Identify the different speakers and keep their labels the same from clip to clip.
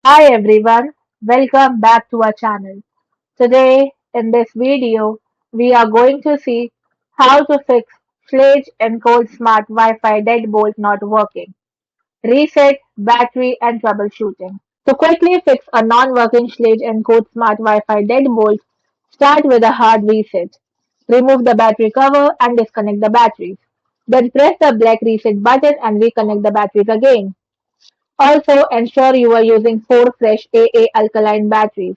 Speaker 1: Hi everyone, welcome back to our channel. Today in this video, we are going to see how to fix Schlage Encode Smart Wi-Fi Deadbolt not working, reset, battery and troubleshooting. To quickly fix a non-working Schlage Encode Smart Wi-Fi Deadbolt, start with a hard reset. Remove the battery cover and disconnect the batteries. Then press the black reset button and reconnect the batteries again. Also, ensure you are using 4 fresh AA alkaline batteries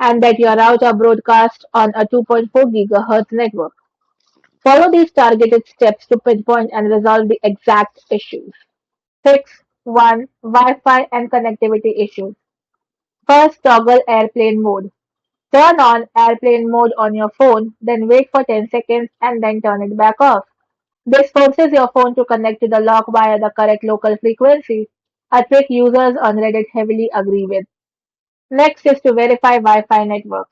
Speaker 1: and that your router broadcasts on a 2.4 GHz network. Follow these targeted steps to pinpoint and resolve the exact issues. Fix 1. Wi-Fi and connectivity issues. First, toggle airplane mode. Turn on airplane mode on your phone, then wait for 10 seconds and then turn it back off. This forces your phone to connect to the lock via the correct local frequency, a trick users on Reddit heavily agree with. Next is to verify Wi-Fi network.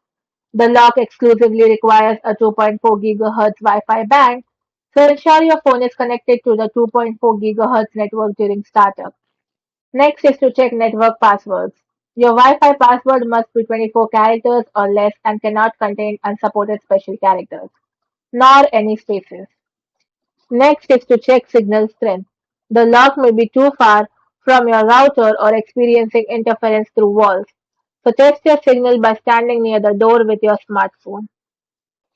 Speaker 1: The lock exclusively requires a 2.4 GHz Wi-Fi band, so ensure your phone is connected to the 2.4 GHz network during startup. Next is to check network passwords. Your Wi-Fi password must be 24 characters or less and cannot contain unsupported special characters, nor any spaces. Next is to check signal strength. The lock may be too far from your router or experiencing interference through walls, so test your signal by standing near the door with your smartphone.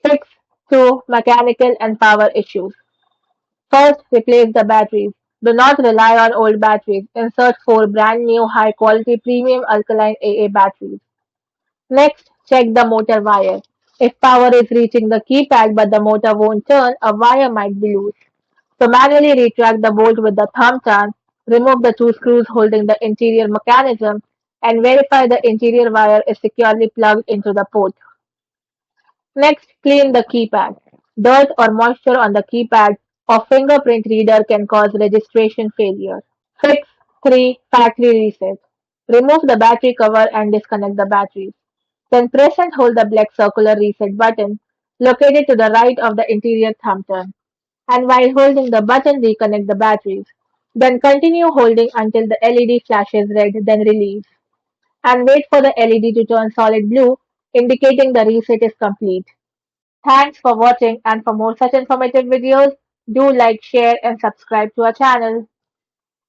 Speaker 1: Fix 2. Mechanical and power issues. First, replace the batteries. Do not rely on old batteries. Insert 4 brand new high quality premium alkaline AA batteries. Next, check the motor wire. If power is reaching the keypad but the motor won't turn, a wire might be loose. So manually retract the bolt with the thumb turn, remove the two screws holding the interior mechanism, and verify the interior wire is securely plugged into the port. Next, clean the keypad. Dirt or moisture on the keypad or fingerprint reader can cause registration failure. Fix 3. Factory reset. Remove the battery cover and disconnect the batteries. Then press and hold the black circular reset button located to the right of the interior thumb turn, and while holding the button reconnect the batteries. Then continue holding until the LED flashes red, then release. And wait for the LED to turn solid blue, indicating the reset is complete. Thanks for watching, and for more such informative videos, do like, share and subscribe to our channel.